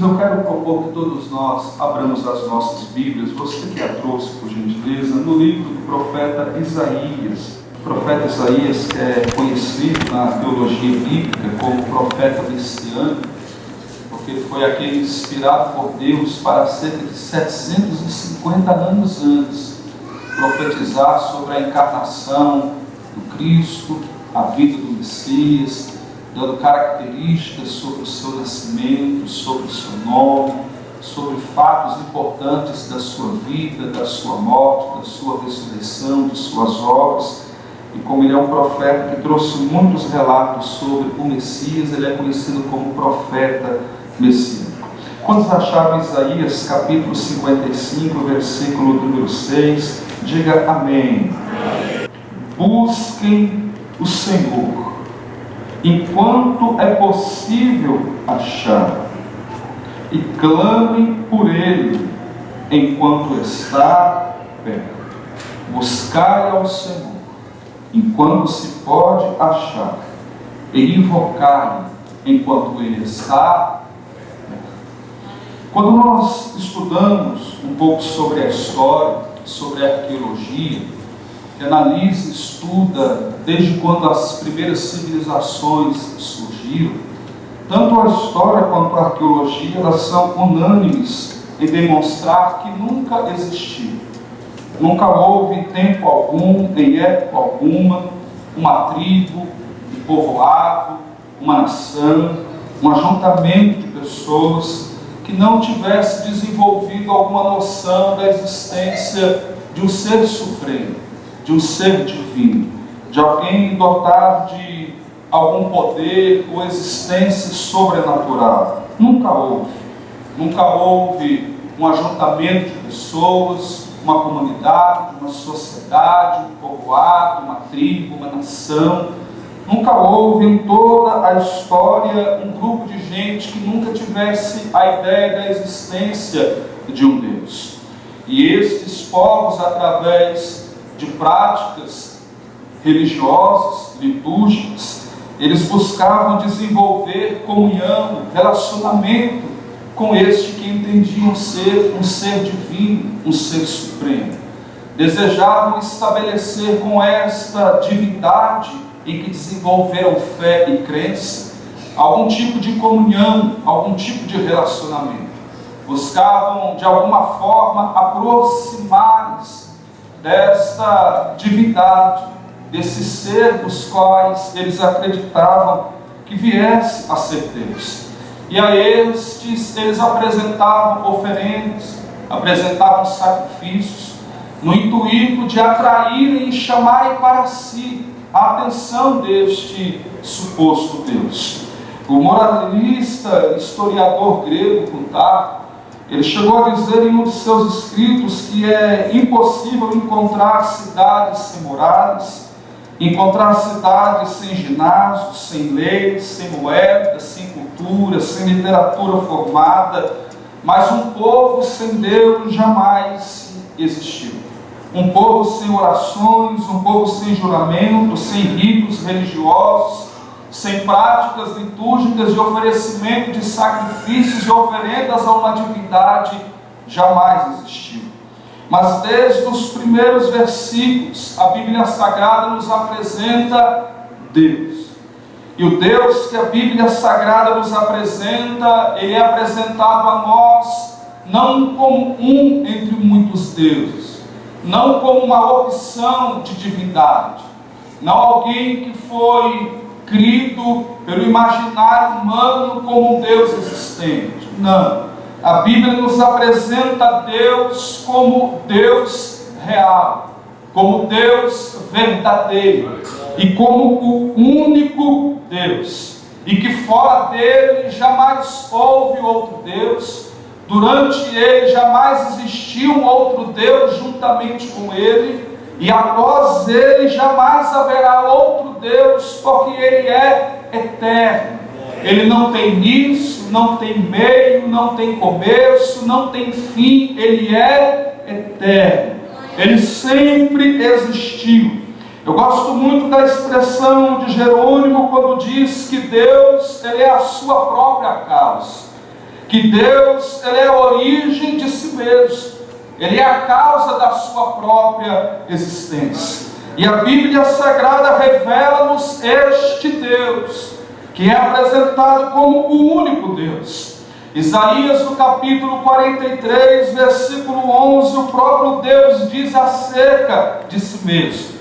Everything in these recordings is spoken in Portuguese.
eu quero propor que todos nós abramos as nossas Bíblias, você que a trouxe, por gentileza, no livro do profeta Isaías. O profeta Isaías é conhecido na teologia bíblica como profeta messiânico, porque ele foi aquele inspirado por Deus para cerca de 750 anos antes profetizar sobre a encarnação do Cristo, a vida do Messias, dando características sobre o seu nascimento, sobre o seu nome, sobre fatos importantes da sua vida, da sua morte, da sua ressurreição, de suas obras. E como ele é um profeta que trouxe muitos relatos sobre o Messias, ele é conhecido como profeta messiânico. Quantos acharam Isaías capítulo 55, versículo número 6? Diga amém. Busquem o Senhor enquanto é possível achar, e clamem por Ele enquanto está perto. Buscai ao Senhor enquanto se pode achar, e invocai enquanto Ele está perto. Quando nós estudamos um pouco sobre a história, sobre a arqueologia, que analisa e estuda desde quando as primeiras civilizações surgiram, tanto a história quanto a arqueologia, elas são unânimes em demonstrar que nunca existiu, nunca houve em tempo algum, em época alguma, uma tribo, um povoado, uma nação, um ajuntamento de pessoas que não tivesse desenvolvido alguma noção da existência de um ser supremo, de um ser divino, de alguém dotado de algum poder ou existência sobrenatural. Nunca houve um ajuntamento de pessoas, uma comunidade, uma sociedade, um povoado, uma tribo, uma nação. Nunca houve em toda a história um grupo de gente que nunca tivesse a ideia da existência de um Deus. E estes povos, através de práticas religiosas, litúrgicas, eles buscavam desenvolver comunhão, relacionamento com este que entendiam ser um ser divino, um ser supremo. Desejavam estabelecer com esta divindade em que desenvolveram fé e crença algum tipo de comunhão, algum tipo de relacionamento. Buscavam de alguma forma aproximar-se desta divindade, desse ser dos quais eles acreditavam que viesse a ser Deus. E a estes eles apresentavam oferendas, apresentavam sacrifícios, no intuito de atraírem e chamarem para si a atenção deste suposto Deus. O moralista, historiador grego Plutarco, ele chegou a dizer em um de seus escritos que é impossível encontrar cidades sem muralhas, encontrar cidades sem ginásios, sem leis, sem moedas, sem cultura, sem literatura formada, mas um povo sem Deus jamais existiu. Um povo sem orações, um povo sem juramento, sem ritos religiosos, sem práticas litúrgicas de oferecimento de sacrifícios e oferendas a uma divindade, jamais existiu. Mas desde os primeiros versículos, a Bíblia Sagrada nos apresenta Deus. E o Deus que a Bíblia Sagrada nos apresenta, ele é apresentado a nós não como um entre muitos deuses, não como uma opção de divindade, não alguém que foi crido pelo imaginário humano como um Deus existente. Não. A Bíblia nos apresenta Deus como Deus real, como Deus verdadeiro e como o único Deus. E que fora dele jamais houve outro Deus, durante ele jamais existiu um outro Deus juntamente com ele, e após ele jamais haverá outro Deus, porque ele é eterno. Ele não tem início, não tem meio, não tem começo, não tem fim. Ele é eterno. Ele sempre existiu. Eu gosto muito da expressão de Jerônimo quando diz que Deus, ele é a sua própria causa. que Deus, Ele é a origem de si mesmo, Ele é a causa da sua própria existência. E a Bíblia Sagrada revela-nos este Deus, que é apresentado como o único Deus. Isaías, no capítulo 43, versículo 11, o próprio Deus diz acerca de si mesmo: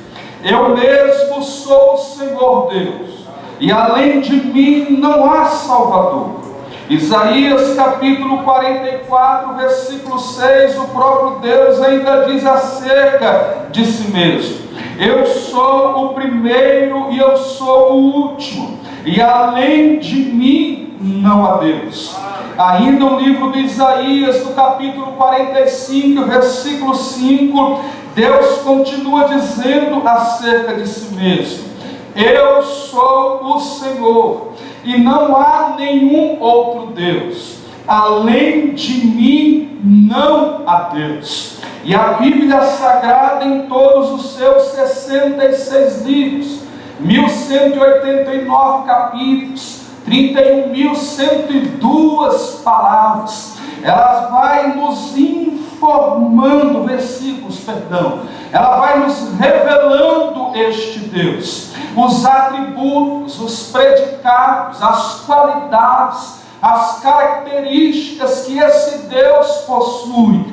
eu mesmo sou o Senhor Deus, e além de mim não há Salvador. Isaías capítulo 44, versículo 6, o próprio Deus ainda diz acerca de si mesmo: eu sou o primeiro e eu sou o último, e além de mim não há Deus. Ainda o livro de Isaías, no capítulo 45, versículo 5, Deus continua dizendo acerca de si mesmo: eu sou o Senhor, e não há nenhum outro Deus, além de mim não há Deus. E a Bíblia Sagrada, em todos os seus 66 livros, 1189 capítulos, 31.102 palavras, ela vai nos informando, ela vai nos revelando este Deus, os atributos, os predicados, as qualidades, as características que esse Deus possui,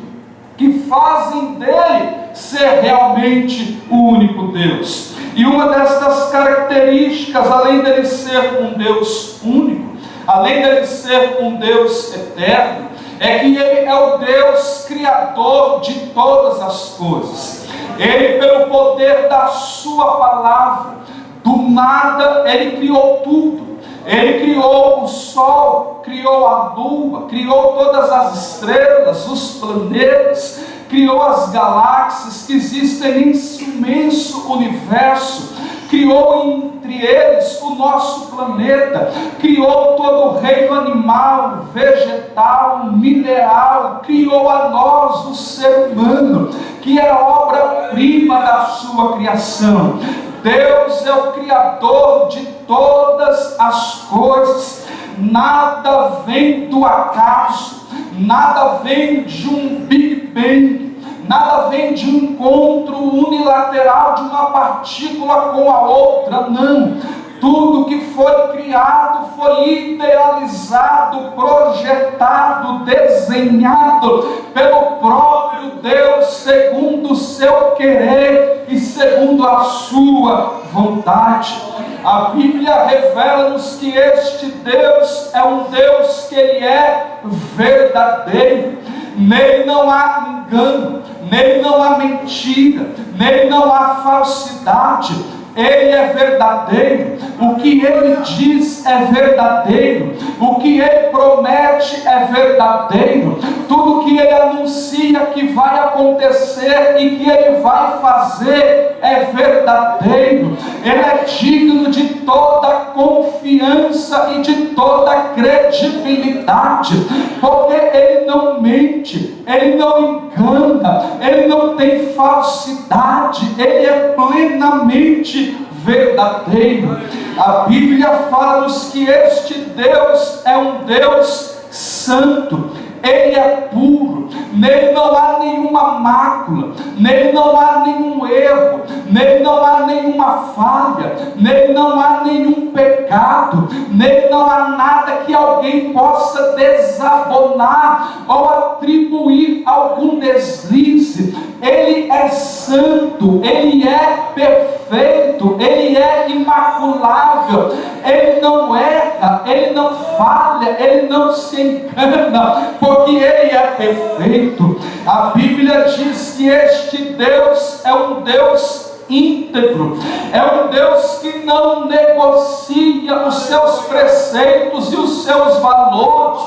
que fazem dele ser realmente o único Deus. E uma destas características, além dele ser um Deus único, além dele ser um Deus eterno, é que ele é o Deus criador de todas as coisas. Ele, pelo poder da sua palavra, do nada ele criou tudo. Ele criou o sol, criou a lua, criou todas as estrelas, os planetas, criou as galáxias que existem nesse imenso universo, criou entre eles o nosso planeta, criou todo o reino animal, vegetal, mineral, criou a nós, o ser humano, que é a obra-prima da sua criação. Deus é o Criador de todas as coisas. Nada vem do acaso, nada vem de um Big Bang, nada vem de um encontro unilateral de uma partícula com a outra, não. Tudo que foi criado foi idealizado, projetado, desenhado pelo próprio Deus, segundo o seu querer e segundo a sua vontade. A Bíblia revela-nos que este Deus é um Deus que ele é verdadeiro. Nele não há engano, nele não há mentira, nele não há falsidade. Ele é verdadeiro, o que ele diz é verdadeiro, o que ele promete é verdadeiro, tudo que ele anuncia que vai acontecer e que ele vai fazer é verdadeiro. Ele é digno de toda confiança e de toda credibilidade, porque ele não mente, ele não engana, ele não tem falsidade, ele é plenamente verdadeiro. A Bíblia fala-nos que este Deus é um Deus santo, ele é puro, nele não há nenhuma mácula, nele não há nenhum erro, nele não há nenhuma falha, nele não há nenhum pecado, nele não há nada que alguém possa desabonar ou atribuir algum deslize. Ele é santo, ele é perfeito, ele é imaculável, ele não erra, ele não falha, ele não se engana, porque ele é perfeito. A Bíblia diz que este Deus é um Deus íntegro, é um Deus que não negocia os seus preceitos e os seus valores,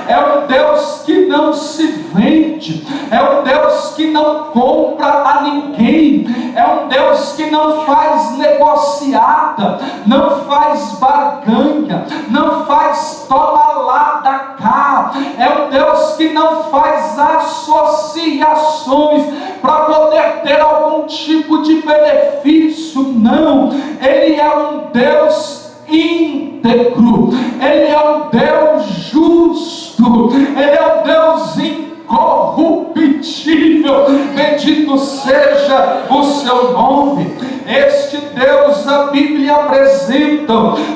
é um Deus que não se vende, é um Deus que não compra a ninguém, é um Deus que não faz negociata, não faz barganha, não faz toma lá da cá, é um Deus que não faz associações para poder ter algum tipo de benefício, não. Ele é um Deus íntegro, íntegro, Ele é um Deus justo, Ele é um Deus incorruptível. Bendito seja o seu nome. Este Deus a Bíblia apresenta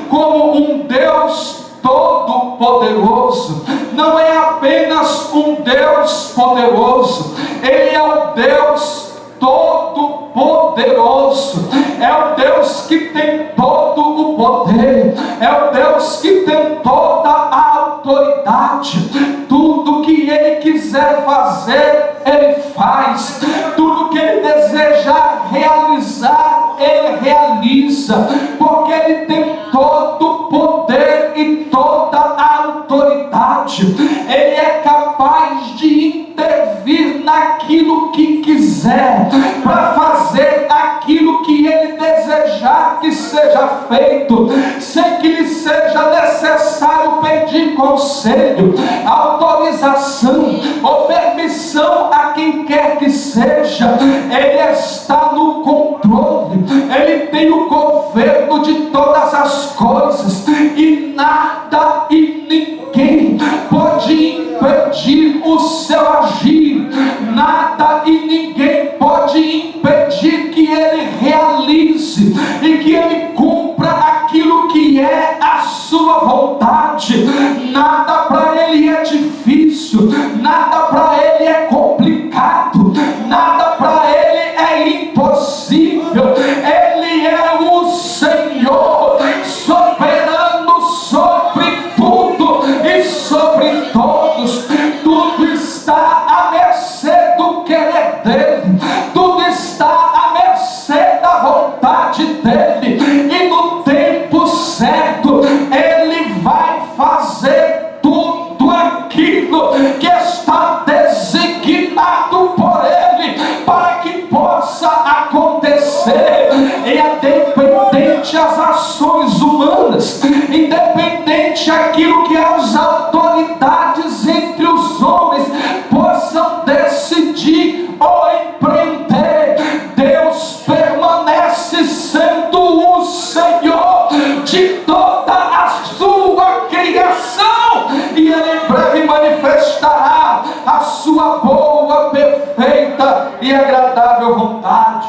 como um Deus todo-poderoso. Não é apenas um Deus poderoso, Ele é o Deus todo-poderoso. É o Deus que tem todo o poder, é o Deus que tem toda a autoridade. Tudo que Ele quiser fazer, Ele faz. Tudo que Ele desejar realizar, Ele realiza, porque Ele tem todo o poder e toda a autoridade. Ele é capaz de intervir naquilo que quiser, para fazer aquilo que Ele desejar que seja feito, sem que lhe seja necessário pedir conselho, autorização ou permissão a quem quer que seja. Ele está no controle, Ele tem o governo de todas as coisas, e nada e ninguém pode impedir o seu agir. Nada e ninguém pode impedir que Ele realize e que Ele cumpra aquilo que é a sua vontade. Nada para Ele é difícil, nada para Ele é complicado, nada para Ele é impossível. Ele é o Senhor, soberano sobre tudo e sobre todos. Tudo está à mercê do querer dEle, tudo está à mercê da vontade dEle, e no tempo certo Ele vai fazer tudo aquilo que está designado por Ele para que possa acontecer. E independente as ações humanas, independente aquilo que as autoridades entre os homens possam decidir ou empreender, Deus permanece sendo o Senhor de toda a sua criação, e Ele em breve manifestará a sua boa, perfeita e agradável vontade.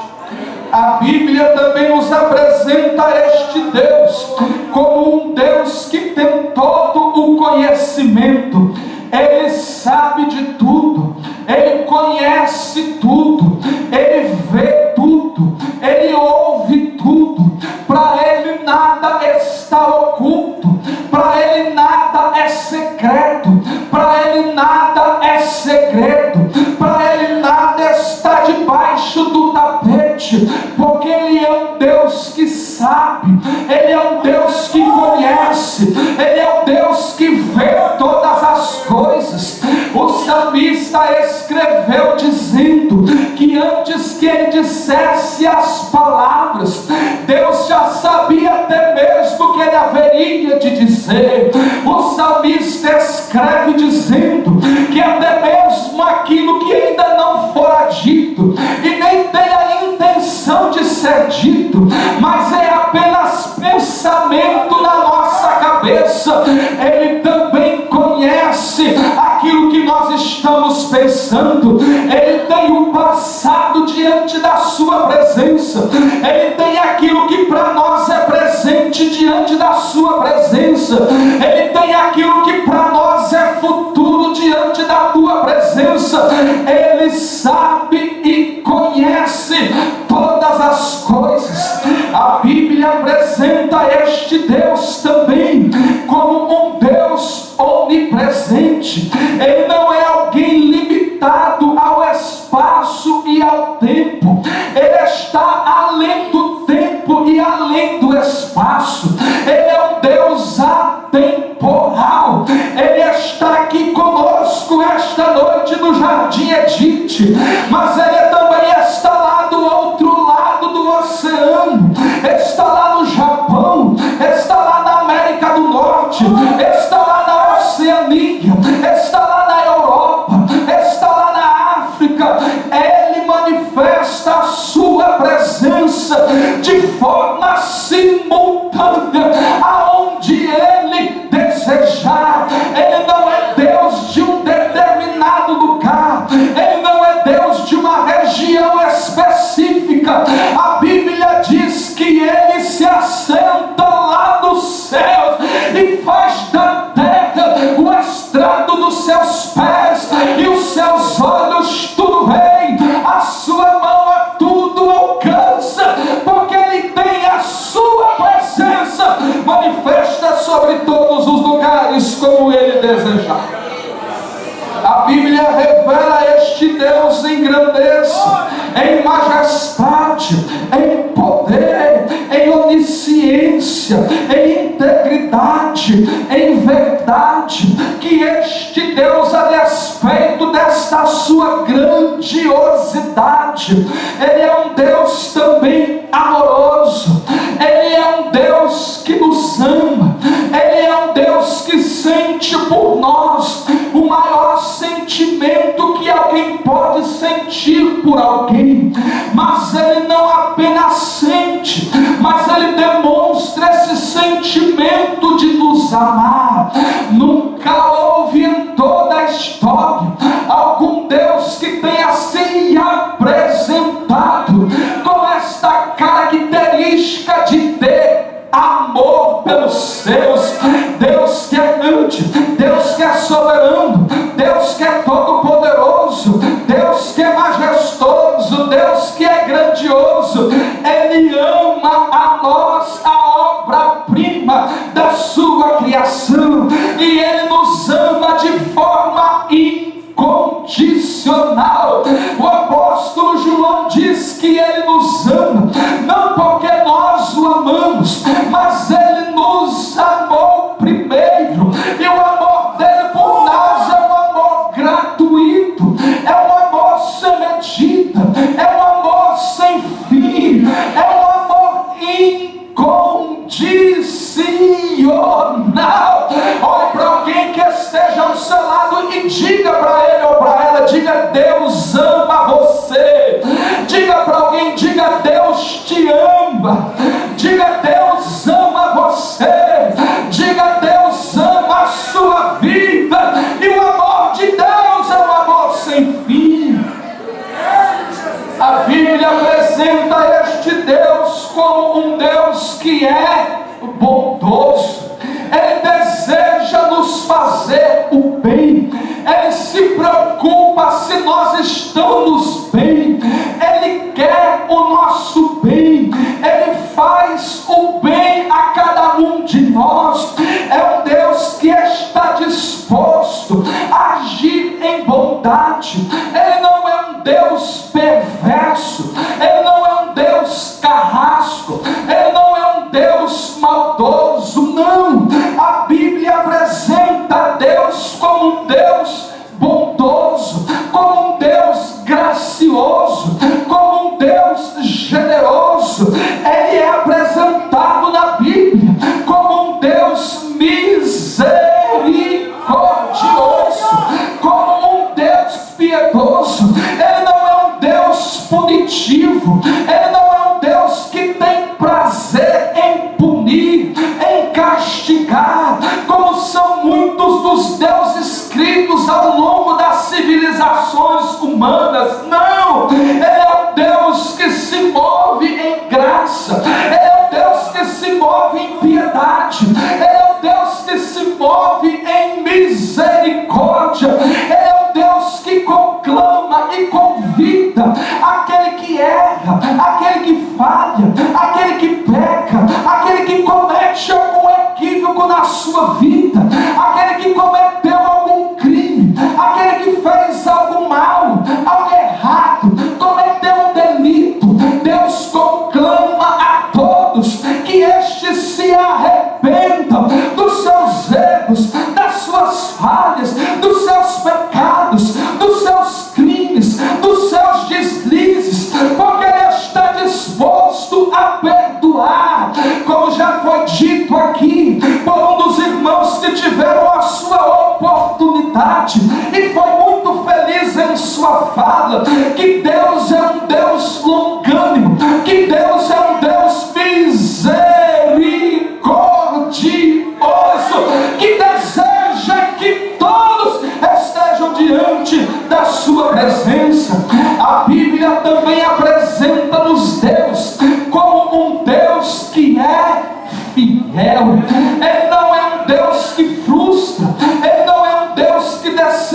A Bíblia também nos apresenta este Deus como um Deus que tem todo o conhecimento. Ele sabe de tudo, Ele conhece tudo, Ele vê tudo, Ele ouve tudo. Para Ele nada está oculto, para Ele nada é secreto, para Ele nada é segredo, para Ele nada está debaixo do tapete, porque Ele é um Deus que sabe, Ele é um Deus que conhece, Ele é um Deus que vê todas as coisas. O salmista escreveu dizendo que antes que ele dissesse as palavras, Deus já sabia até mesmo o que ele haveria de dizer. O salmista escreve dizendo que até mesmo aquilo que ainda não fora dito e nem tem a intenção de ser dito, mas é apenas pensamento na nossa cabeça, Ele também conhece aquilo que nós estamos pensando. Ele tem o passado diante da sua presença, Ele tem aquilo que para nós é presente diante da sua presença, Ele tem aquilo que para nós é futuro diante da tua presença. Ele sabe e conhece todas as coisas. A Bíblia apresenta este Deus também como um Deus onipresente. Ele não é alguém limitado ao espaço e ao tempo, Ele está além do tempo e além do espaço. Ele é um Deus atemporal. Ele está aqui conosco esta noite no Jardim Edite, mas Ele também está lá do outro lado do oceano, está lá no Japão, está lá na América do Norte, está lá na Oceania, está lá na Europa, está lá na África. Ele manifesta a sua presença de forma simultânea aonde seus pés e os seus olhos tudo veem, a sua mão a tudo alcança, porque Ele tem a sua presença manifesta sobre todos os lugares como Ele desejar. A Bíblia revela este Deus em grandeza, em majestade, em poder, em onisciência, em integridade, em verdade, que este Deus, a despeito desta sua grandiosidade, Ele é um Deus também amoroso, Ele é um Deus que nos ama, Ele é um Deus que sente por nós o maior sentimento que alguém pode sentir por alguém, mas Ele não apenas sente, mas Ele demonstra esse sentimento de nos amar. Nunca houve em toda a história algum Deus que tenha se apresentado com esta característica de ter amor pelos seus. Deus que é grande, Deus que é soberano, Deus que é todo-poderoso, Deus que é majestoso, Deus que é grandioso. Ele ama a nós, a obra-prima da sua criação, e Ele nos ama de forma incondicional. O apóstolo João diz que Ele nos ama, não porque nós o amamos, mas Ele nos amou primeiro, e o amor dele por nós é um amor gratuito, é um amor sem medida, é um amor sem fim, é um amor incondicional. Olhe para alguém que esteja ao seu lado e diga para ele ou para ela, diga: Deus ama você. Diga para alguém, diga: Deus te ama. Diga: Deus ama você. Diga: Deus ama a sua vida. E o amor de Deus é um amor sem fim. A Bíblia apresenta este Deus como um Deus que é bondoso. Ele deseja nos fazer o bem. Ele se preocupa se nós estamos bem. Ele quer o nosso bem. Ele faz o bem a cada um de nós. É um Deus que está disposto a agir em bondade. Ele não é um Deus perverso. Ele não é um Deus carrasco. Ele não é um Deus maldoso. Não. A Bíblia apresenta Deus como um Deus bondoso, como um Deus gracioso, como um Deus generoso. Ele é apresentado na Bíblia como um Deus misericordioso, como um Deus piedoso. Ele não é um Deus punitivo, Ele não é um Deus que tem prazer em punir, em castigar, como são muitos dos deuses escritos ao longo das civilizações humanas. Não, Ele é um Deus que se move em graça, Ele é um Deus que se move em piedade, Ele é um Deus que se move em misericórdia, Ele é um Deus que conclama e convida aquele que erra, aquele que falha, aquele que peca, aquele que comete algum equívoco na sua vida, aquele que cometeu algum crime, aquele que fez algo mal, algo errado, cometeu um delito. Deus conclama a todos que estes se arrependam dos seus erros, das suas falhas, dos seus pecados, dos seus crimes, dos seus deslizes, porque Ele está disposto a perdoar, como já foi dito aqui por um dos irmãos que tiveram a sua oportunidade e foi muito feliz em sua fala, que Deus é um Deus longânimo, que Deus é um Deus misericordioso, que deseja que todos estejam diante da sua presença. A Bíblia também apresenta-nos Deus como um Deus que é fiel. Ele não é um Deus que frustra, Ele não é um Deus que desce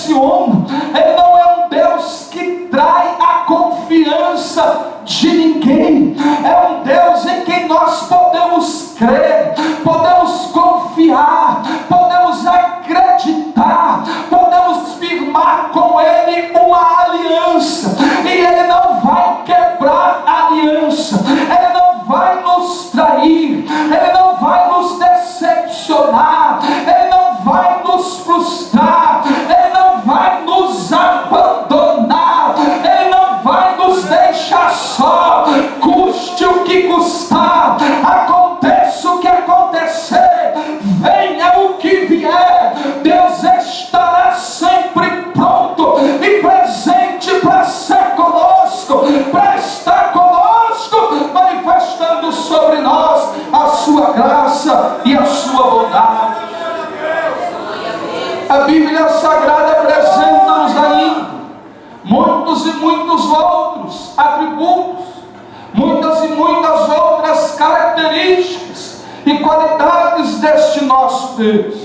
decepciona, Ele não é um Deus que trai a confiança de ninguém. É um Deus em quem nós podemos crer, podemos confiar, podemos acreditar, podemos firmar com Ele uma aliança, e Ele não vai quebrar a aliança, Ele não vai nos trair, Ele não vai nos decepcionar, Ele não vai nos frustrar, Ele não vai nos abandonar, Ele não vai nos deixar só, custe o que custar, aconteça o que acontecer, venha o que vier, Deus estará sempre pronto e presente para ser conosco, para estar conosco, manifestando sobre nós a sua graça e a sua bondade. A Bíblia Sagrada apresenta-nos ainda muitos e muitos outros atributos, muitas e muitas outras características e qualidades deste nosso Deus,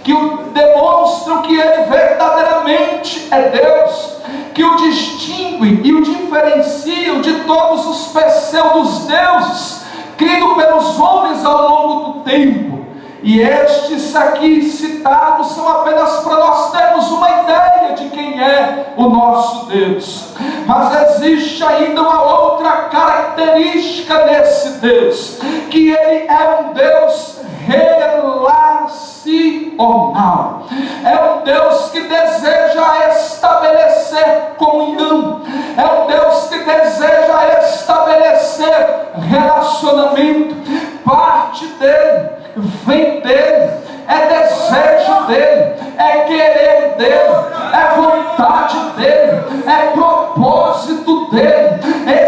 que o demonstram que Ele verdadeiramente é Deus, que o distinguem e o diferenciam de todos os pseudo-deuses criados pelos homens ao longo do tempo. E estes aqui citados são apenas para nós termos uma ideia de quem é o nosso Deus. Mas existe ainda uma outra característica nesse Deus, que Ele é um Deus relacional. É um Deus que deseja estabelecer comunhão. É um Deus que deseja estabelecer relacionamento. Parte dele, vem dele, é desejo dele, é querer dele, é vontade dele, é propósito dele,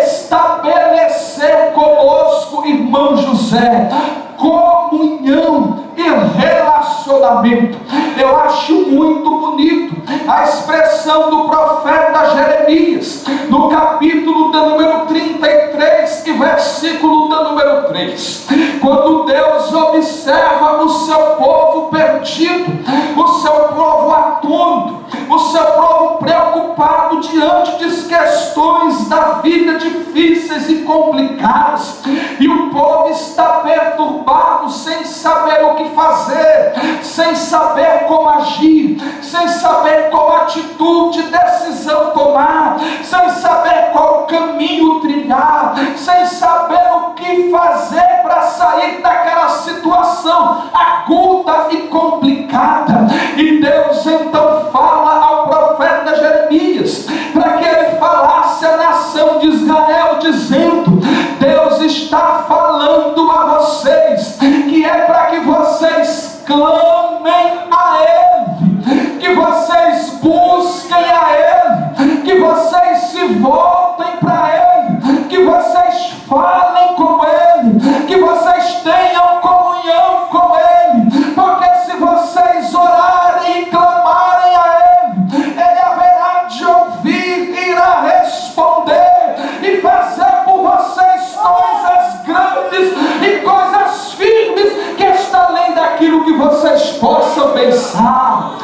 estabelecer conosco, irmão José, comunhão e relacionamento. Eu acho muito bonito a expressão do profeta Jeremias, no capítulo da número 33, que versículo da número 3, quando Deus observa o seu povo perdido, o seu povo atônito, o seu povo preocupado diante de questões da vida difíceis e complicadas, e o povo está perturbado, sem saber o que fazer, sem saber como agir, sem saber qual atitude, decisão tomar, sem saber qual caminho trilhar, sem saber o que fazer para sair daquela situação aguda e complicada. E Deus então fala ao profeta Jeremias, para que ele falasse à nação de Israel, dizendo: Deus está falando a vocês, que é para que vocês clamem a Ele, que vocês busquem a Ele, que vocês se voltem para Ele, que vocês falem com Ele, que vocês tenham comunhão com Ele, porque se vocês orarem e clamarem a Ele, Ele haverá de ouvir, irá responder e fazer por vocês coisas grandes e coisas firmes que está além daquilo que vocês possam pensar.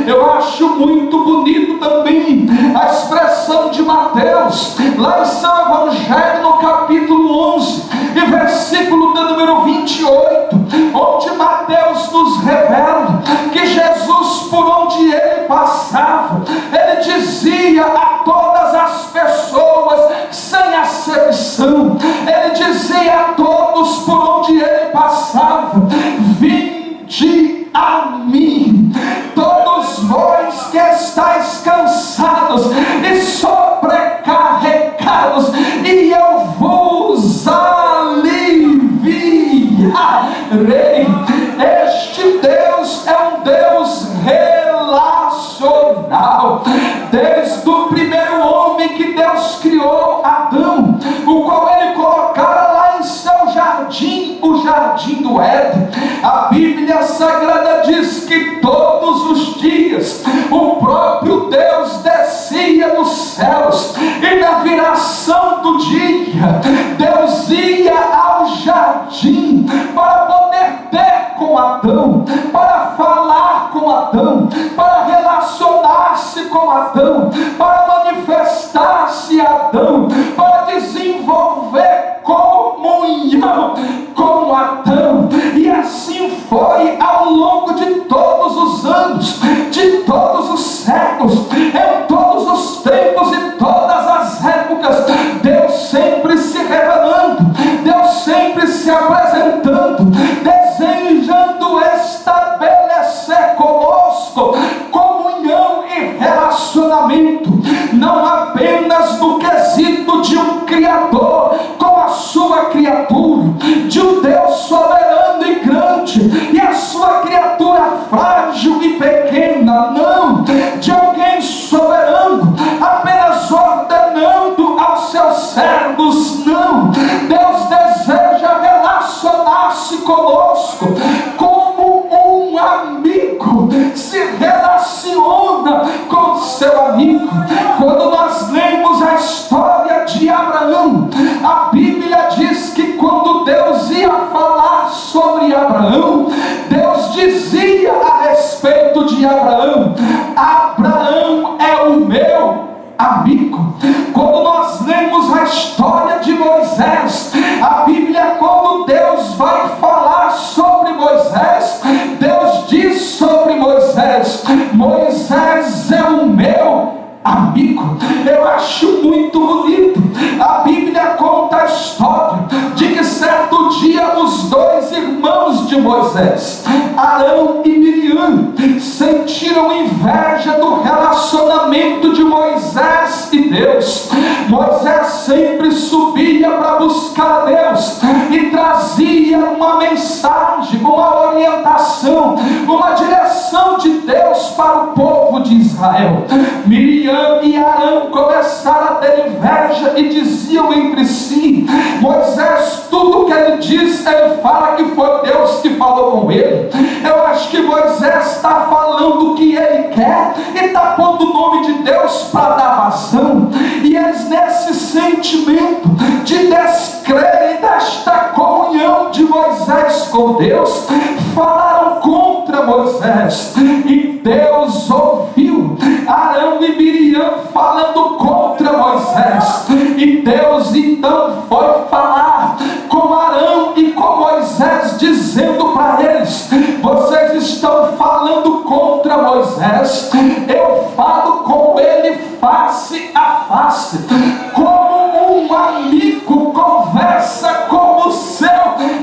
Eu acho muito bonito também a expressão de Mateus, lá em São Evangelho, no capítulo 11, e versículo do número 28, onde Mateus nos revela que Jesus, por onde ele passava, ele dizia a todas as pessoas, sem acepção, ele dizia a todos por onde ele passava: vinde a mim, todos vós que estáis cansados e sobrecarregados, e eu vos aliviarei. Este Deus é um Deus relacional. Desde o primeiro homem que Deus criou, Adão, o qual ele colocara lá em seu jardim, o jardim do Éden, a Bíblia Sagrada diz que todos os dias o próprio Deus descia dos céus, e na viração do dia Deus ia ao jardim para poder ter com Adão, para falar com Adão, para relacionar-se Adão, para manifestar-se a Adão, para desenvolver comunhão com Adão. E assim foi ao longo de todos os anos, de todos os séculos, em todos os tempos e todas as épocas. Deus sempre se revelando, Deus sempre se apresentando, desejando estabelecer conosco comunhão e relacionamento, não apenas no quesito de um Criador com a sua criatura, de um Deus soberano e grande e a sua criatura frágil e pequena, não, de alguém soberano apenas ordenando aos seus servos, não. Deus deseja relacionar-se conosco como um amigo se relaciona com seu amigo. Quando nós lemos a história de Abraão, a Bíblia diz que quando Deus ia falar sobre Abraão, Deus dizia a respeito de Abraão: Abraão é o meu amigo. Quando nós lemos a história de Moisés, a Bíblia, quando Deus vai falar sobre Moisés, Deus diz sobre Moisés: Moisés é o meu amigo. Eu acho muito bonito. A Bíblia conta a história de que certo dia os dois irmãos de Moisés, Arão e Miriam, sentiram inveja do relacionamento de Moisés e Deus. Moisés sempre subia para buscar a Deus e trazia uma mensagem, uma orientação, uma direção de Deus para o povo de Israel. Miriam e Arão começaram a ter inveja e diziam entre si: Moisés, tudo que ele diz, ele fala que foi Deus que falou com ele. Eu acho que Moisés está falando o que ele quer e está pondo o nome de Deus para dar vazão. E eles, nesse sentimento de descrer desta comunhão de Moisés com Deus, falaram contra Moisés. E Deus ouviu Arão e Miriam falando contra Moisés. E Deus então foi falar com Arão e com Moisés, dizendo para eles: vocês estão falando contra Moisés, eu falo com ele face a face, como um amigo conversa com o seu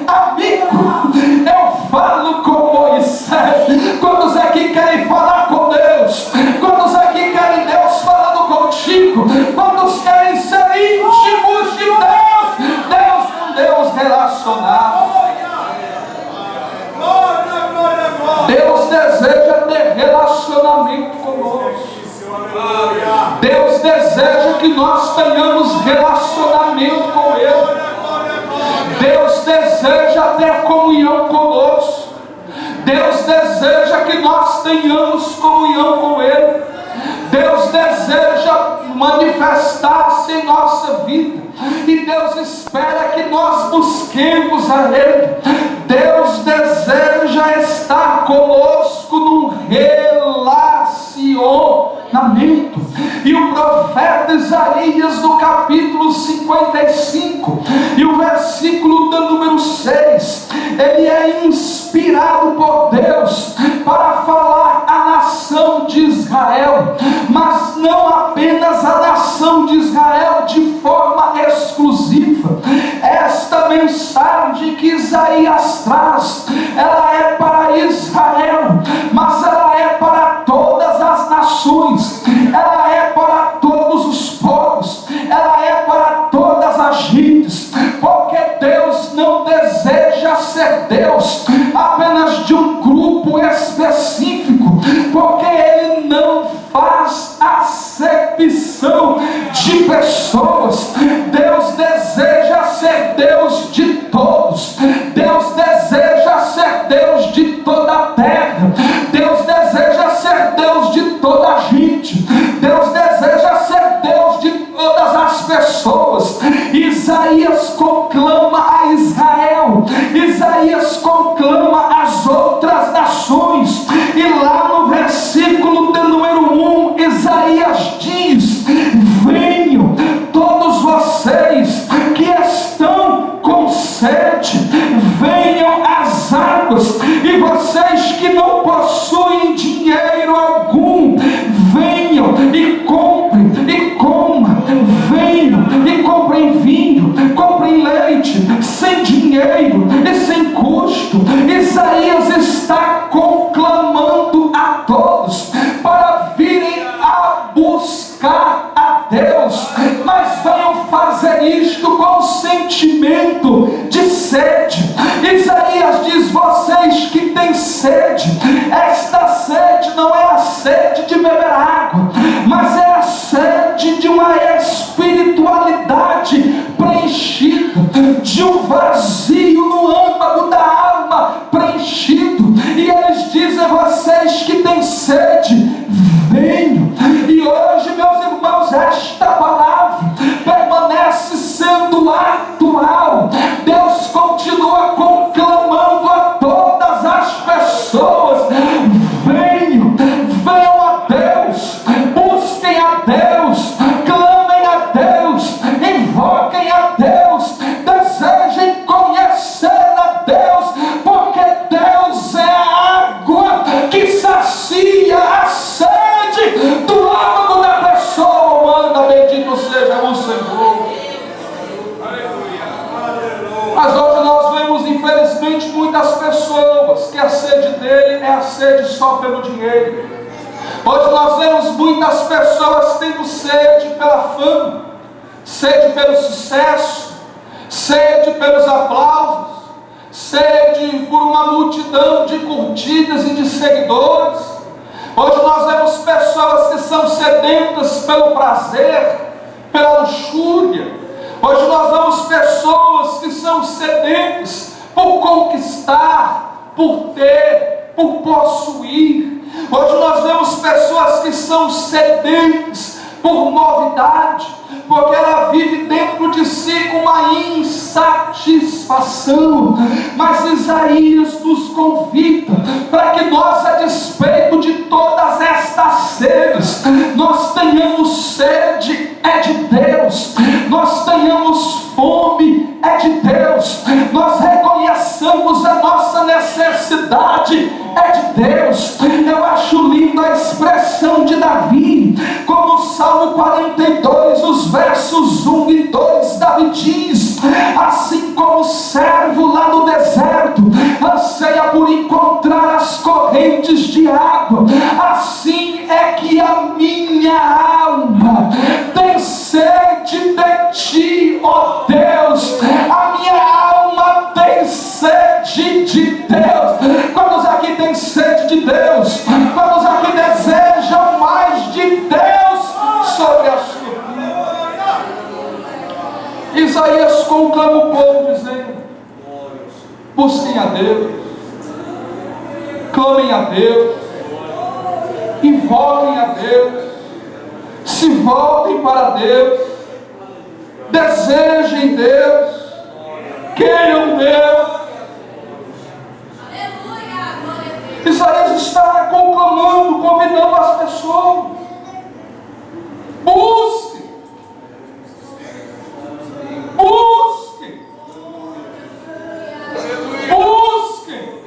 amigo. Eu falo com Moisés. Quantos aqui querem falar com Deus? Quantos aqui querem Deus falando contigo? Quantos querem ser íntimos de Deus? Deus é um Deus relacionado. Deus deseja ter relacionamento conosco. Deus deseja que nós tenhamos relacionamento com Ele. Deus deseja ter comunhão conosco. Deus deseja que nós tenhamos comunhão com Ele. Deus deseja manifestar-se em nossa vida. E Deus espera que nós busquemos a Ele. Deus deseja estar conosco num relacionamento. E o profeta Isaías, no capítulo 55, e o versículo do número 6, ele é inspirado por Deus para falar à nação de Israel, mas não apenas a nação de Israel de forma exclusiva. Esta mensagem que Isaías traz, ela é para Israel, mas ela é para todas as nações, ela é para todos os povos, ela é para todas as gentes, porque Deus não deseja ser Deus apenas de um grupo específico, porque Ele não faz acepção de pessoas. Deus deseja ser Deus de todos. Deus deseja ser Deus de toda a terra. Deus deseja ser Deus de toda a gente. Deus deseja ser Deus de todas as pessoas. Isaías conclama a Israel, Isaías conclama as outras nações, e lá no versículo de número 1, Isaías Isaías diz: venham todos vocês que estão com sede, venham às águas, e vocês que não possuem dinheiro algum, venham e comprem e comam, venham e comprem vinho, comprem leite, sem dinheiro e sem custo. Isaías está conclamando a todos para virem a buscar a Deus, mas venham fazer isto com sentimento de sede. Isaías diz: vocês que têm sede, esta sede não é a sede de beber água, mas é a sede de uma espiritualidade preenchida, de um vazio no âmago da alma preenchido. E eles dizem: vocês que têm sede, venham. E hoje, meus irmãos, esta palavra permanece sendo atual. Deus continua conclamando a todas as pessoas: venham, venham a Deus, busquem a Deus, clamem a Deus, invoquem a Deus, desejem conhecer a Deus, porque Deus é a água que sacia a sede do âmago da pessoa humana. Bendito seja o Senhor. Mas hoje nós vemos, infelizmente, muitas pessoas que a sede dele é a sede só pelo dinheiro. Hoje nós vemos muitas pessoas tendo sede pela fama, sede pelo sucesso, sede pelos aplausos, sede por uma multidão de curtidas e de seguidores. Hoje nós vemos pessoas que são sedentas pelo prazer, pela luxúria. Hoje nós vemos pessoas que são sedentas por conquistar, por ter, por possuir. Hoje nós vemos pessoas que são sedentas por novidade, porque ela vive dentro de si com uma insatisfação. Mas Isaías nos convida para que nós, a despeito de todas estas sedes, nós tenhamos sede é de Deus, nós tenhamos fome é de Deus, nós reconheçamos a nossa necessidade é de Deus. Eu acho lindo a expressão de Davi, como no Salmo 42, os versos 1 e 2, Davi diz: assim como o servo lá no deserto anseia por encontrar as correntes de água, assim é que a minha alma tem sede de ti, ó Deus. A minha alma tem sede de Deus. Quantos aqui têm sede de Deus? Quantos aqui desejam mais de Deus sobre a sua vida? Isaías conclama o povo dizendo: busquem a Deus, clamem a Deus, invoquem a Deus, se voltem para Deus, desejem Deus, queiram Deus. Isaías está conclamando, convidando as pessoas: busquem, busquem, busquem.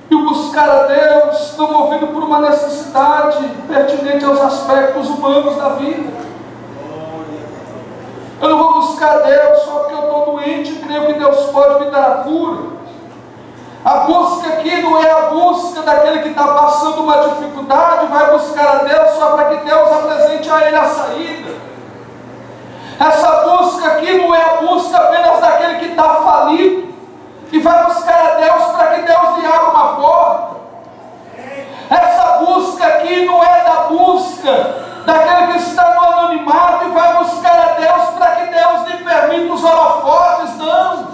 E o buscar a Deus não movido por uma necessidade pertinente aos aspectos humanos da vida. Eu não vou buscar a Deus só porque eu estou doente e creio que Deus pode me dar a cura. A busca aqui não é a busca daquele que está passando uma dificuldade, vai buscar a Deus só para que Deus apresente a ele a saída. Essa busca aqui não é a busca apenas daquele que está falido e vai buscar a Deus para que Deus lhe abra uma porta. Essa busca aqui não é da busca daquele que está no anonimato e vai buscar a Deus para que Deus lhe permita os holofotes, não.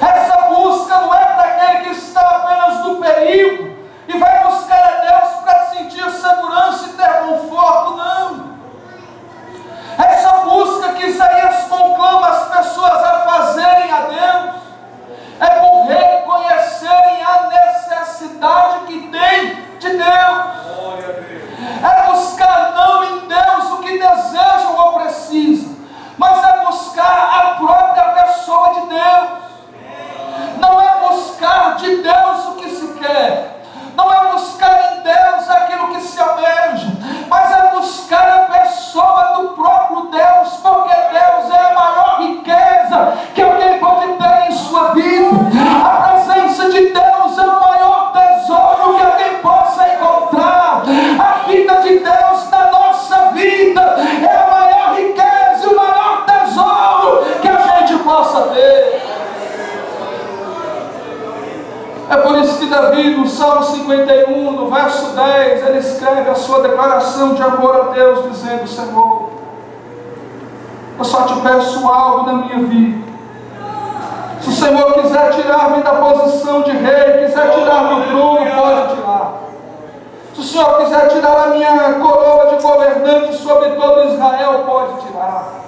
Essa busca não é para aquele que está apenas no perigo e vai buscar a Deus para sentir segurança e ter conforto, não. Essa busca que Isaías conclama as pessoas a fazerem a Deus é por no Salmo 51, no verso 10, ele escreve a sua declaração de amor a Deus, dizendo: Senhor, eu só te peço algo na minha vida. Se o Senhor quiser tirar-me da posição de rei, quiser tirar meu trono, pode tirar. Se o Senhor quiser tirar a minha coroa de governante sobre todo Israel, pode tirar.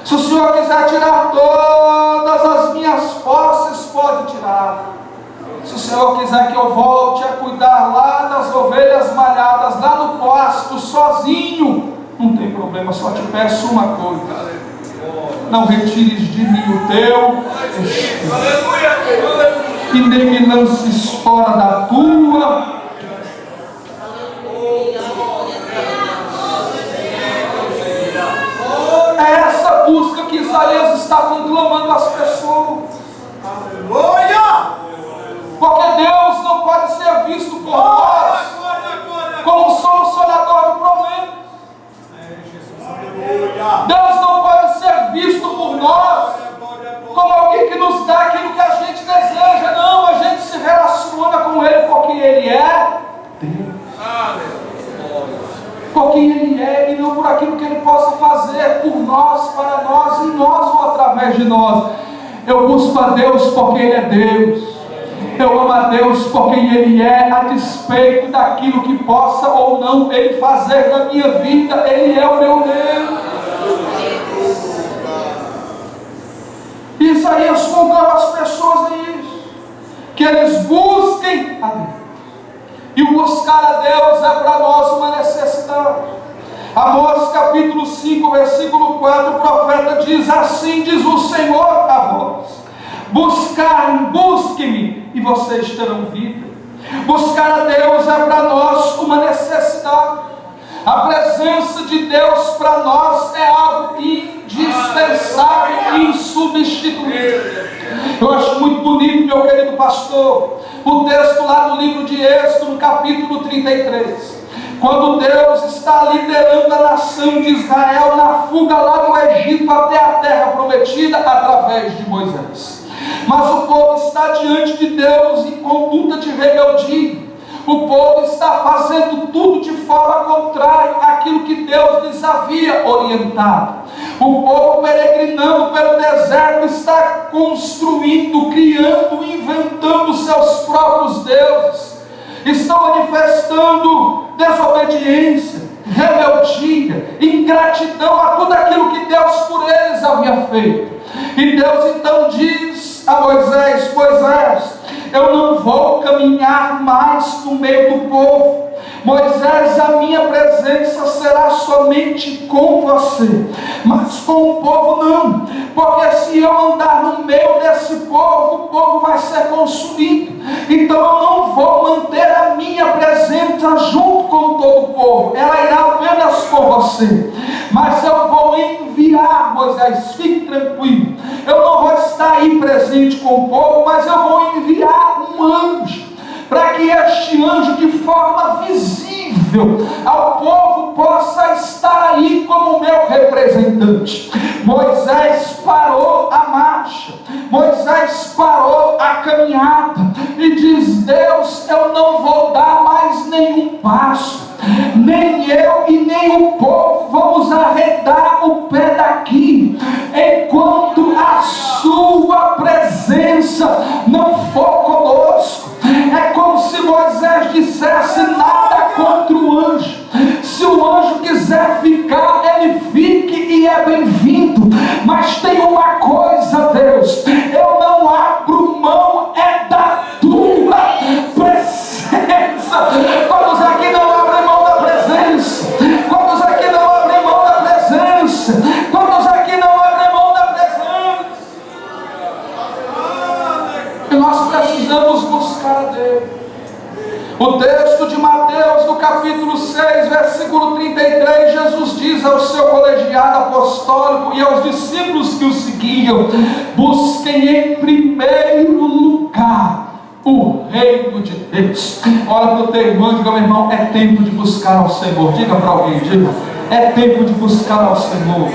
Se o Senhor quiser tirar todas as minhas posses, pode tirar. Se o Senhor quiser que eu volte a cuidar lá das ovelhas malhadas, lá no pasto, sozinho, não tem problema, só te peço uma coisa: não retires de mim o teu espírito, e nem me lances fora da tua. É essa busca que Isaías está conclamando às pessoas. Porque Deus não pode ser visto por nós como um solucionador de problemas. Deus não pode ser visto por nós como alguém que nos dá aquilo que a gente deseja. Não, a gente se relaciona com Ele porque Ele é Deus. Por quem Ele é, e não por aquilo que Ele possa fazer por nós, para nós, em nós ou através de nós. Eu busco a Deus porque Ele é Deus. Eu amo a Deus por quem Ele é, a despeito daquilo que possa ou não Ele fazer na minha vida. Ele é o meu Deus. Isaías conclama as pessoas a isso, que eles busquem a Deus. E o buscar a Deus é para nós uma necessidade. Amós capítulo 5, versículo 4, o profeta diz: assim diz o Senhor a vós: busquem-me e vocês terão vida. Buscar a Deus é para nós uma necessidade. A presença de Deus para nós é algo indispensável e insubstituível. Eu acho muito bonito, meu querido pastor, o texto lá do livro de Êxodo, no capítulo 33. Quando Deus está liderando a nação de Israel na fuga lá do Egito até a terra prometida através de Moisés. Mas o povo está diante de Deus em conduta de rebeldia. O povo está fazendo tudo de forma contrária àquilo que Deus lhes havia orientado. O povo peregrinando pelo deserto está construindo, criando, inventando seus próprios deuses. Estão manifestando desobediência, rebeldia, ingratidão a tudo aquilo que Deus por eles havia feito. E Deus então diz a Moisés: Moisés, eu não vou caminhar mais no meio do povo. Moisés, a minha presença será somente com você, mas com o povo não, porque se eu andar no meio desse povo, o povo vai ser consumido. Então eu não vou manter a minha presença junto com todo o povo, ela irá apenas com você. Mas eu vou enviar, Moisés, fique tranquilo, eu não vou estar aí presente com o povo, mas eu vou enviar um anjo, para que este anjo, de forma visível ao povo, possa estar aí como meu representante. Moisés parou a marcha, Moisés parou a caminhada e diz: Deus, eu não vou dar mais nenhum passo, nem eu e nem o povo vamos arredar o pé daqui, enquanto a sua presença não for conosco. É como se Moisés dissesse: nada contra o anjo, se o anjo quiser ficar, ele fique e é bem-vindo, mas tem uma coisa, Deus, eu não abro mão da tua presença. Quantos aqui não abrem mão da presença? Quantos aqui não abrem mão da presença? Quantos aqui não abrem mão da presença? E nós precisamos buscar a Deus. O texto de Mateus, no capítulo 6, versículo 33, Jesus diz ao seu colegiado apostólico e aos discípulos que o seguiam: busquem em primeiro lugar o reino de Deus. Olha para o teu irmão e diga: meu irmão, é tempo de buscar ao Senhor. Diga para alguém, diga: é tempo de buscar ao Senhor.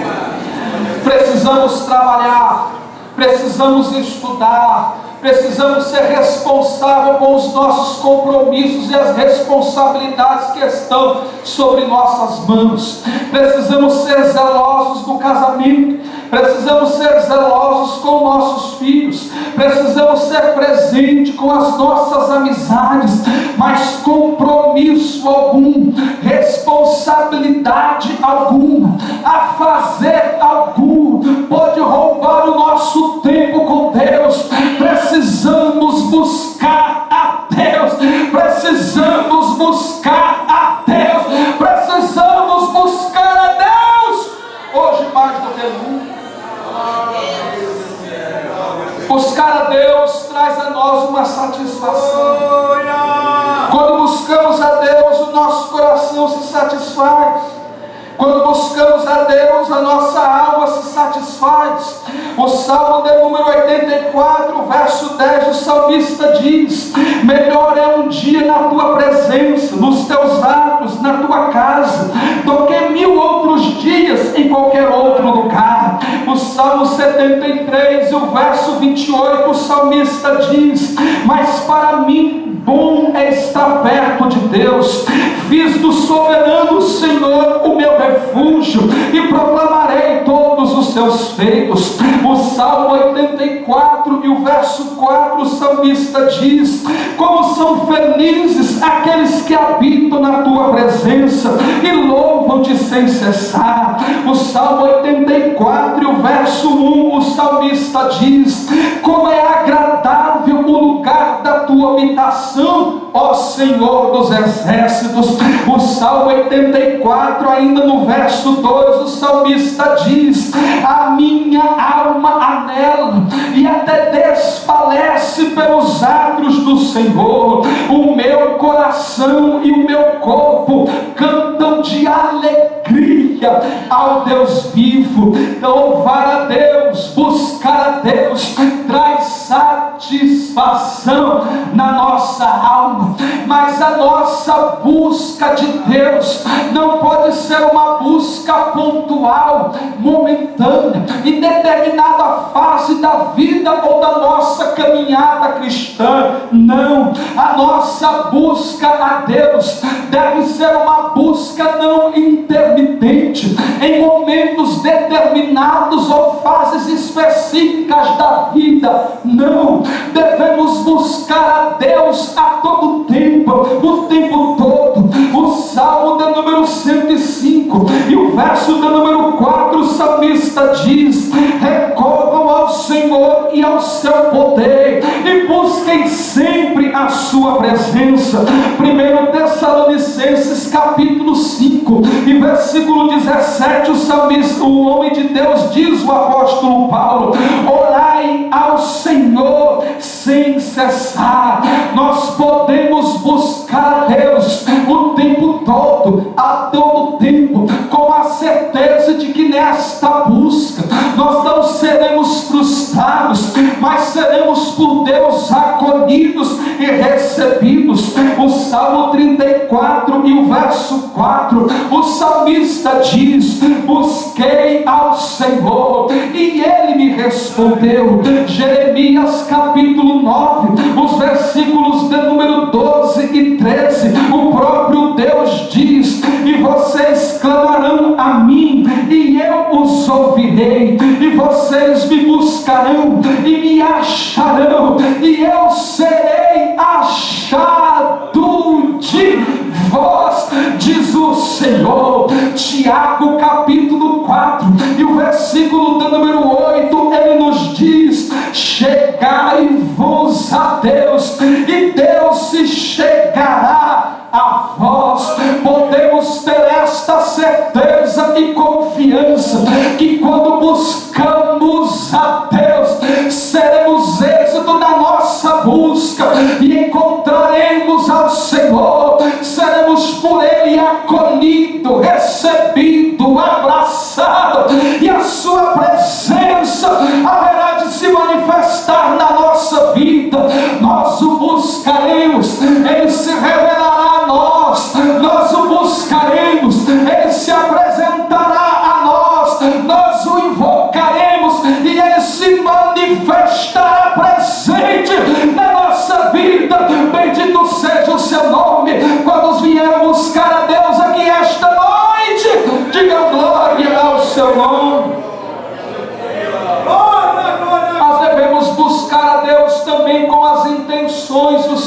Precisamos trabalhar, precisamos estudar, Precisamos ser responsáveis com os nossos compromissos e as responsabilidades que estão sobre nossas mãos. Precisamos ser zelosos no casamento. Precisamos ser zelosos com nossos filhos. Precisamos ser presentes com as nossas amizades. Mas compromisso algum, responsabilidade alguma, a fazer algum, pode roubar o nosso tempo com Deus. Precisamos buscar a Deus. Precisamos buscar a Deus. Precisamos buscar a Deus hoje mais do que nunca. Buscar a Deus traz a nós uma satisfação. Quando buscamos a Deus, o nosso coração se satisfaz. Quando buscamos a Deus, a nossa alma se satisfaz. O Salmo de número 84, verso 10, o salmista diz: melhor é um dia na tua presença, nos teus atos, na tua casa, do que 1000 outros dias em qualquer outro lugar. O Salmo 73, o verso 28, o salmista diz: mas para mim bom é estar perto de Deus. Fiz do soberano Senhor o meu refúgio e proclamarei todos os seus feitos. O Salmo 84 e o verso 4, o salmista diz: como são felizes aqueles que habitam na tua presença e louvam-te sem cessar. O Salmo 84 e o verso 1, o salmista diz: como é agradável o lugar da tua habitação, ó Senhor dos exércitos. O Salmo 84, ainda no verso 2, o salmista diz: a minha alma anela e até desfalece pelos atos do Senhor. O meu coração e o meu corpo cantam de alegria ao Deus vivo. Louvar a Deus, buscar a Deus, traz satisfação na nossa alma. Mas a nossa busca de Deus não pode ser uma busca pontual, momentânea, em determinada fase da vida ou da nossa caminhada cristã. Não, a nossa busca a Deus deve ser uma busca não intermitente, em momentos determinados ou fases específicas da vida. Não, devemos buscar a Deus a todo tempo, o tempo todo. O Salmo de número 105 e o verso de número 4, o salmista diz: recorram ao Senhor e ao seu poder e busquem sempre a sua presença. 1 Tessalonicenses capítulo 5 e versículo 17, o salmista, o homem de Deus, diz, o apóstolo Paulo: orai ao Senhor sem cessar. Nós podemos buscar a Deus o tempo todo, a todo tempo, com a certeza de que nesta busca nós não seremos frustrados, mas seremos por Deus acolhidos e recebidos. O Salmo 34 e o verso 4, o salmista diz: busquei ao Senhor e Ele me respondeu. Jeremias capítulo 9, os versículos de número 12 e 13, o próprio Deus diz: e vocês clamarão a mim e eu os ouvirei, e vocês me buscarão e me acharão, e eu serei achado de vós, diz o Senhor. Tiago capítulo 4 e o versículo de número 8, ele nos diz: chegai-vos a Deus e Deus se chegará a vós. Podemos ter esta certeza e confiança que quando buscamos a Deus, seremos êxito na nossa busca e encontraremos ao Senhor. Seremos por Ele acolhido, recebido, abraçado, e a sua presença haverá de se manifestar na nossa vida. Nós o buscaremos, Ele se revelará a nós. Nós o buscaremos, Ele se apresentará a nós. Nós o invocaremos e Ele se manifestará presente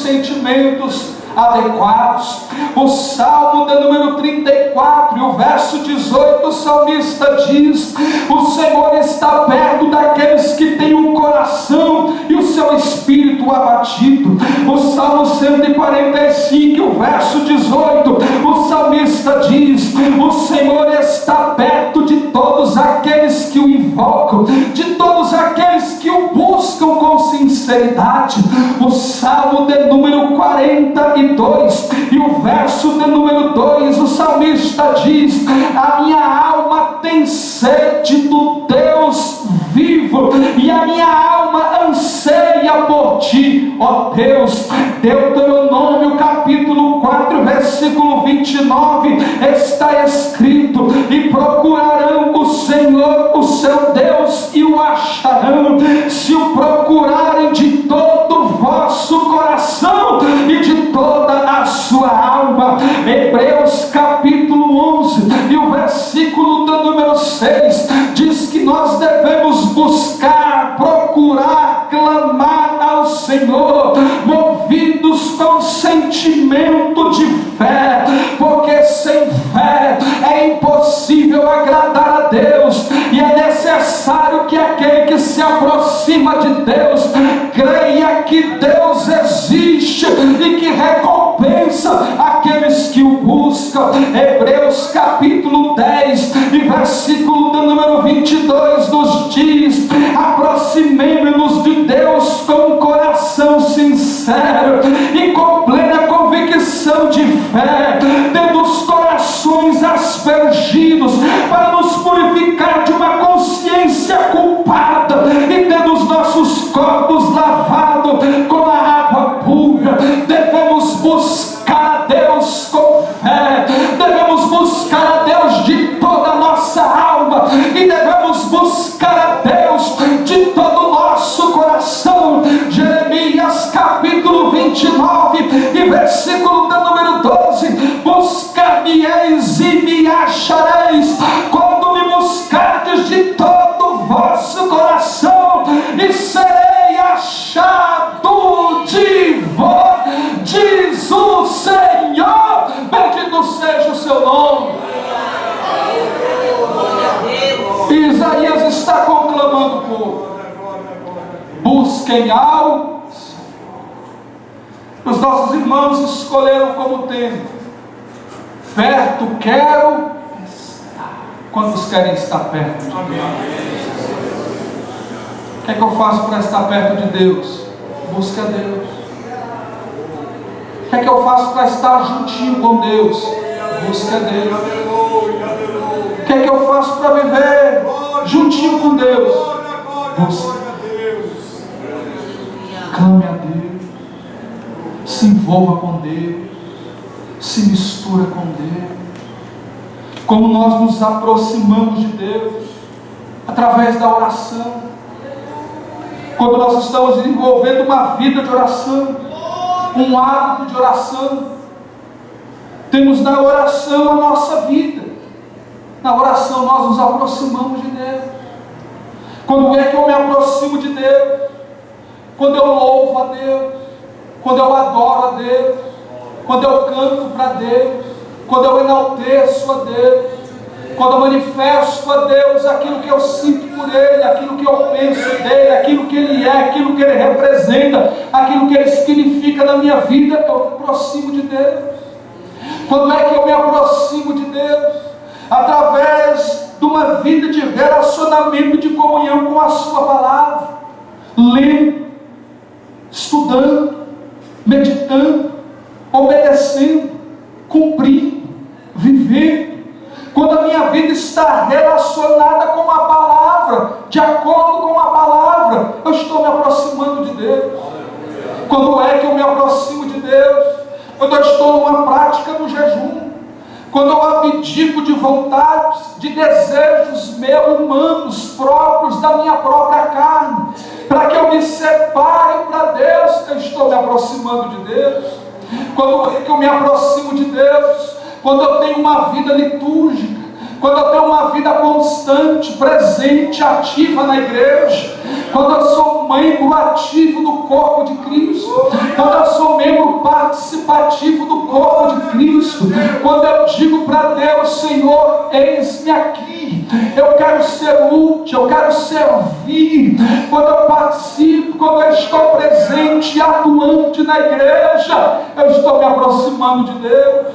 sentimentos adequados. O Salmo de número 34 e o verso 18, o salmista diz: o Senhor está perto daqueles que têm um coração e o seu espírito abatido. O Salmo 145, o verso 18, o salmista diz: o Senhor está perto de todos aqueles que o invocam, de todos aqueles que o buscam com sinceridade. O Salmo de número 42 e o verso de número 2, o salmista diz: a minha alma tem sede do Deus vivo, e a minha alma anseia por ti, ó Deus. Deuteronômio capítulo 4, versículo 29, está escrito: e procurarão o Senhor, o seu Deus, e o acharão, se o procurarem de todo o vosso coração e de toda a sua alma. Hebreus capítulo 11 e o versículo do número 6 diz que nós devemos buscar, procurar, clamar ao Senhor, movidos com sentimento de fé, porque sem fé é impossível agradar a Deus, e é necessário que aquele que se aproxima de Deus creia que Deus existe e que recompensa aqueles que o buscam. Hebreus capítulo 10 e versículo do número 22 nos diz: aproximemo-nos de Deus com um coração sincero e com plena convicção de fé, tendo os corações aspergidos para nos purificar de uma consciência culpada, e tendo os nossos corpos lavados com a água pura. Devemos buscar a Deus com fé, devemos buscar a Deus de toda a nossa alma, e devemos buscar a Deus de todo o nosso coração. Jeremias capítulo 29 e versículo do número 12: buscar-me-eis e me achareis, quando me buscardes de todo o vosso coração, e serei achado de vós, diz o Senhor. Bendito seja o seu nome. Isaías está conclamando o povo: busquem ao Senhor. Os nossos irmãos escolheram como tema: perto quero estar. Quantos querem estar perto de Deus? O que é que eu faço para estar perto de Deus? Busque a Deus. O que é que eu faço para estar juntinho com Deus? Busque a Deus. O que é que eu faço para viver juntinho com Deus? Busque a Deus. Clame a Deus. Se envolva com Deus. Se mistura com Deus. Como nós nos aproximamos de Deus? Através da oração. Quando nós estamos desenvolvendo uma vida de oração, um hábito de oração, temos na oração a nossa vida. Na oração nós nos aproximamos de Deus. Quando é que eu me aproximo de Deus? Quando eu louvo a Deus, quando eu adoro a Deus, quando eu canto para Deus, quando eu enalteço a Deus, quando eu manifesto a Deus aquilo que eu sinto por Ele, aquilo que eu penso dEle, aquilo que Ele é, aquilo que Ele representa, aquilo que Ele significa na minha vida, eu me aproximo de Deus. Quando é que eu me aproximo de Deus? Através de uma vida de relacionamento, de comunhão com a Sua Palavra, lendo, estudando, meditando, obedecendo, cumprindo, vivendo. Quando a minha vida está relacionada com a palavra, de acordo com a palavra, eu estou me aproximando de Deus. Quando é que eu me aproximo de Deus? Quando eu estou numa prática no jejum, quando eu abdico de vontades, de desejos meus humanos, próprios da minha própria carne, para que eu me separe para Deus, eu estou me aproximando de Deus. Quando é que eu me aproximo de Deus? Quando eu tenho uma vida litúrgica, quando eu tenho uma vida constante, presente, ativa na igreja, quando eu sou um membro ativo do corpo de Cristo, quando eu sou um membro participativo do corpo de Cristo, quando eu digo para Deus: Senhor, eis-me aqui, eu quero ser útil, eu quero servir, quando eu participo, quando eu estou presente e atuante na igreja, eu estou me aproximando de Deus.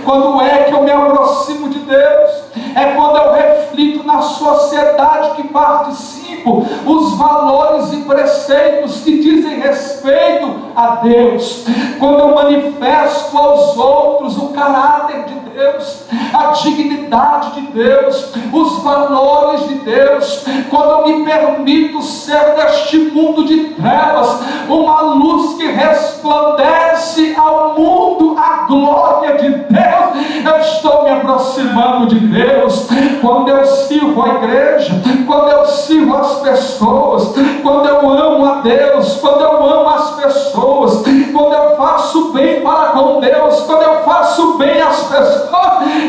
Quando é que eu me aproximo de Deus? É quando eu reflito na sociedade que participo os valores e preceitos que dizem respeito a Deus. Quando eu manifesto aos outros o caráter de Deus, a dignidade de Deus, os valores de Deus. Quando eu me permito ser neste mundo de trevas uma luz que resplandece ao mundo a glória de Deus, eu estou me aproximando de Deus. Quando eu sirvo a igreja, quando eu sirvo as pessoas, quando eu amo a Deus, quando eu amo as pessoas, quando eu faço bem para com Deus, quando eu faço bem às pessoas,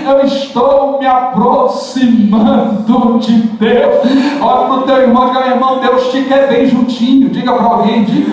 eu estou me aproximando de Deus. Olha para o teu irmão, diga: irmão, Deus te quer bem juntinho. Diga para alguém, diga: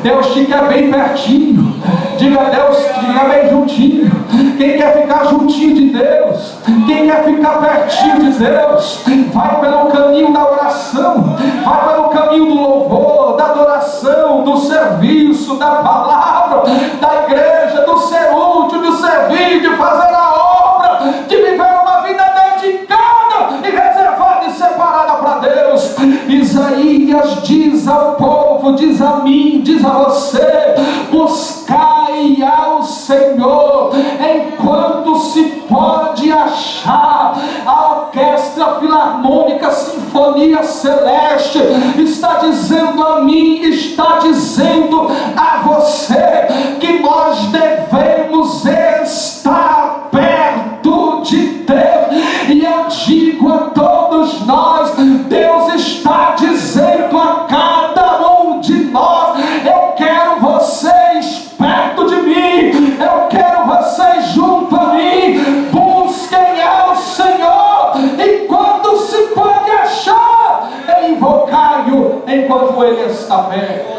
Deus te quer bem pertinho. Diga: Deus te quer bem juntinho. Quem quer ficar juntinho de Deus, quem quer ficar pertinho de Deus, vai pelo caminho da oração, vai pelo caminho do louvor, da adoração, do serviço, da palavra, da igreja, do ser útil, de servir, de fazer a obra, de viver uma vida dedicada e reservada e separada para Deus. Isaías diz ao povo, diz a mim, diz a você: buscai ao Senhor enquanto se pode achar. A orquestra filarmônica, sinfonia celeste está dizendo a mim, está dizendo a você que nós devemos estar perto de Deus. E eu digo a todos nós, Deus está dizendo a cada um de nós: eu quero vocês perto de mim, eu quero vocês junto a mim. Busquem ao Senhor enquanto se pode achar, e invocai-o enquanto Ele está perto.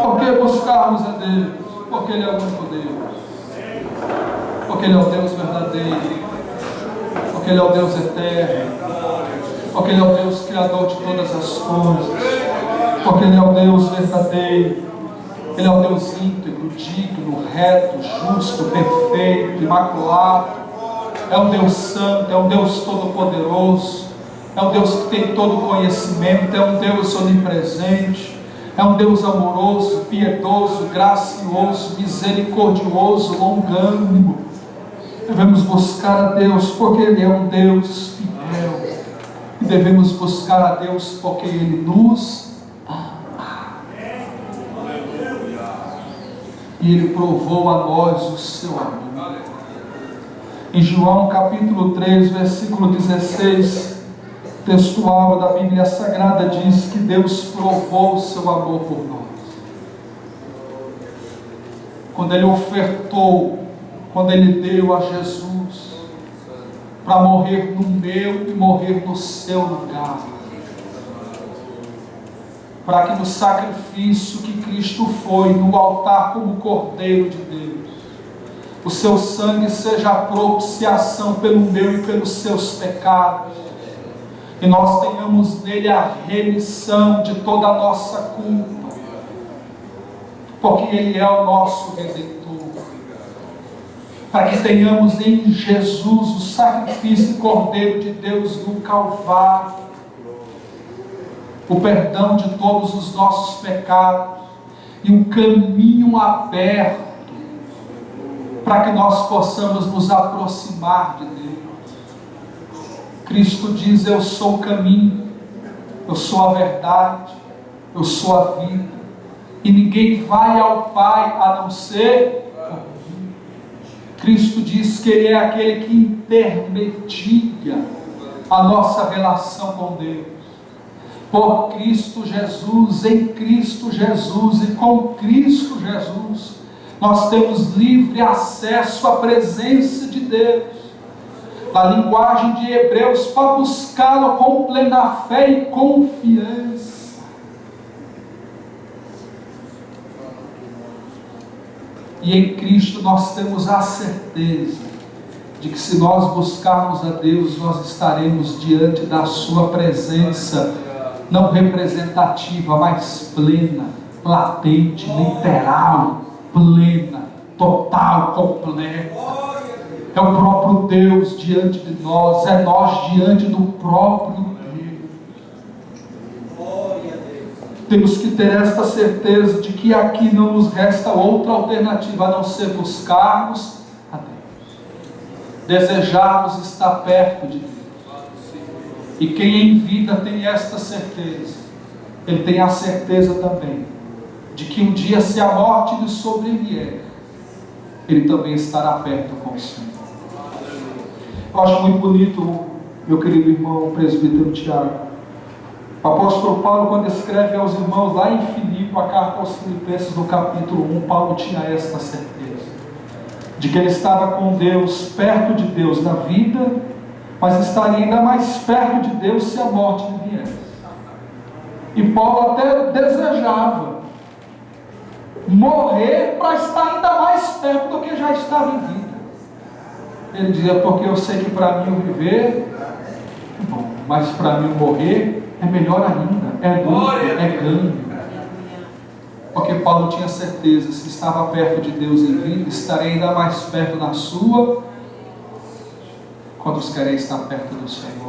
Por que buscarmos a Deus? Porque Ele é o único Deus, porque Ele é o Deus verdadeiro, porque Ele é o Deus eterno, porque Ele é o Deus criador de todas as coisas, porque Ele é o Deus verdadeiro. Ele é o Deus íntegro, digno, reto, justo, perfeito, imaculado. É um Deus santo, é um Deus todo-poderoso, é um Deus que tem todo conhecimento, é um Deus onipresente, é um Deus amoroso, piedoso, gracioso, misericordioso, longânimo. Devemos buscar a Deus porque Ele é um Deus fiel, e devemos buscar a Deus porque Ele nos ama. E Ele provou a nós o seu amor. Em João capítulo 3, versículo 16, textual da Bíblia Sagrada, diz que Deus provou o seu amor por nós. Quando Ele ofertou, quando Ele deu a Jesus para morrer no meu e morrer no seu lugar, para que no sacrifício que Cristo foi no altar como Cordeiro de Deus, o seu sangue seja a propiciação pelo meu e pelos seus pecados, e nós tenhamos nele a remissão de toda a nossa culpa, porque Ele é o nosso Redentor. Para que tenhamos em Jesus o sacrifício Cordeiro de Deus no Calvário, o perdão de todos os nossos pecados e um caminho aberto para que nós possamos nos aproximar de Deus. Cristo diz: eu sou o caminho, eu sou a verdade, eu sou a vida, e ninguém vai ao Pai a não ser por mim. Cristo diz que Ele é aquele que intermedia a nossa relação com Deus. Por Cristo Jesus, em Cristo Jesus e com Cristo Jesus, nós temos livre acesso à presença de Deus. Na linguagem de Hebreus, para buscá-lo com plena fé e confiança. E em Cristo nós temos a certeza de que se nós buscarmos a Deus, nós estaremos diante da sua presença, não representativa, mas plena, latente, literal, plena, total, completa. É o próprio Deus diante de nós, é nós diante do próprio Deus. Temos que ter esta certeza de que aqui não nos resta outra alternativa a não ser buscarmos a Deus, desejarmos estar perto de Deus. E quem em vida tem esta certeza, ele tem a certeza também de que um dia, se a morte lhe sobrevier, ele também estará perto com o Senhor. Eu acho muito bonito, meu querido irmão presbítero Tiago, o apóstolo Paulo, quando escreve aos irmãos lá em Filipe, a carta aos Filipenses, no capítulo 1, Paulo tinha esta certeza de que ele estava com Deus, perto de Deus na vida, mas estaria ainda mais perto de Deus se a morte lhe viesse. E Paulo até desejava morrer para estar ainda mais perto do que já estava em vida. Ele dizia: porque eu sei que para mim o viver é bom, mas para mim o morrer é melhor ainda, é lucro, é ganho. Porque Paulo tinha certeza, se estava perto de Deus em vida, estarei ainda mais perto na sua. Quantos querem estar perto do Senhor?